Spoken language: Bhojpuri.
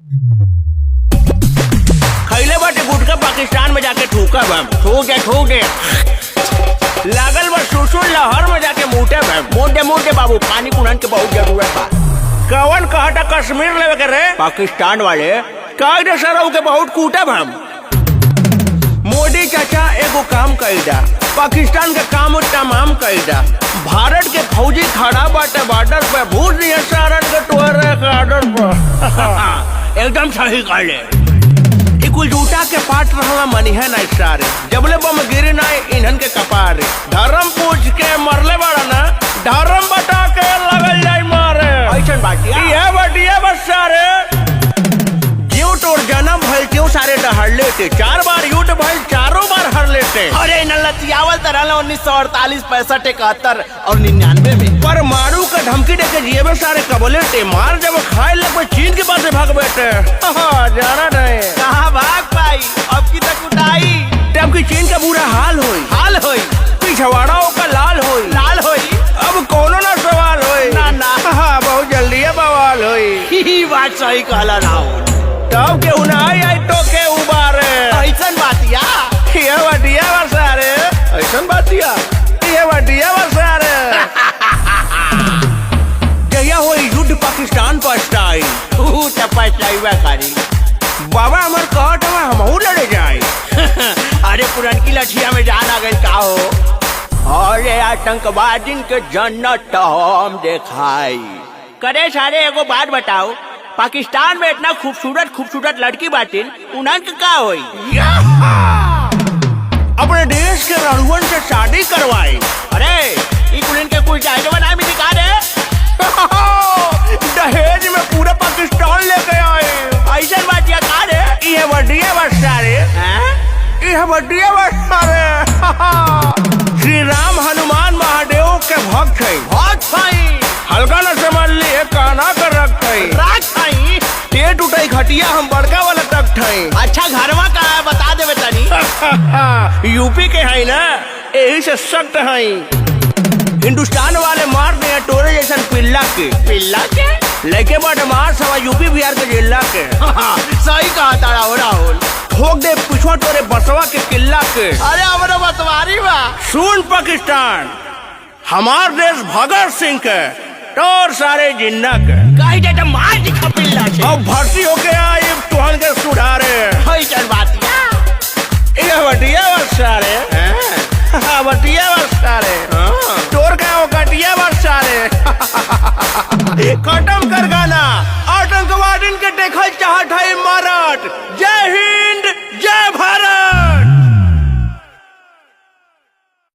खैले बाटे गुटका पाकिस्तान में जाके ठूका बम ठूके लागल बा सुसुर लहर में जाके मूटे बम मोटे बाबू पानी पुनन के बहुत जरूरत बा। कवन कहता कश्मीर लेवे के रे पाकिस्तान वाले कह दे सरऊ के बहुत कूटे बम। मोदी चाचा एगो काम कईदा पाकिस्तान के काम तमाम कईदा। भारत के फौजी खड़ा बाटे बॉर्डर पे भूल दिए सारन के टोरे ऑर्डर पर एकदम सही कहले। कुल जूटा के पाट रहला मनी है ना सारे जबले बम गिरे ना ईंधन के कपारे। धर्म पूछ के मरले बड़ा ना धर्म बता के लगल जाए मारे ऐसन बाटिया ये बाटिया बस सारे क्यों तोर जन्म भइल क्यों सारे डहर लेते 4 बार युद्ध भइल 4 बार हर लेते। अरे नलतियावल तरह 1948 65 71 और 99 में परमाणु का धमकी देके जीवे सारे कबलेटे मार जब खाए लग चीन के पास भाग बैठे जाना नहीं कहाँ भाग पाई अब की तक उठाई तब की चीन का बुरा हाल होई पिछवाड़ा का लाल होई अब कोनो ना सवाल होई ना बहुत जल्दी बवाल होई ही बात सही कहला राहुल। तब के उनाई आई तो के उबारे ऐसन बातिया ये बटिया बसारे ऐसन बातिया ये बटिया बसारे जया हो युद्ध पाकिस्तान पर स्टाइल तू तपस्या करी बाबा हमार कहत हम लड़े जाए अरे पुरनकी लठिया में जान आ गई का हो। अरे आतंकवादी के जन्नत हम देखाई करे सारे एगो बात बताओ पाकिस्तान में इतना खूबसूरत लड़की बाटिन उन्हन के का होई अपने देश के रणुअन से शादी करवाई। अरे ई कुलिन के कुछ चाहे बनाए में दिखा दे दहेज में पूरा पाकिस्तान लेके आए ऐसा बात या का रे ये बढ़िया बस सारे ये बढ़िया बस सारे श्री राम हनुमान महादेव के भक्त है बहुत भाई हल्का न समझ लिए काना कर रखे राज भाई टेट उठाई खटिया हम बड़का वाला तक थे। अच्छा घरवा का है बता देवे तनी यूपी के है ना यही से सख्त है हिंदुस्तान वाले मार दिए टोरे जैसा पिल्ला के लेके बट मार सवा यूपी बिहार के जिला के सही कहा था राहुल ठोक दे पिछवा टोरे बसवा के किला के। अरे हमारा बसवारी बा सुन पाकिस्तान हमार देश भगत सिंह के टोर सारे जिन्ना के कही दे तो मार दिखा पिल्ला से अब भर्ती होके आई तुहन के सुधारे ऐसन बातिया ये बटिया बस सारे बटिया बस सारे टोर का वो कटिया बस सारे खत्म कर गाना आतंकवादी के देखल चाहत है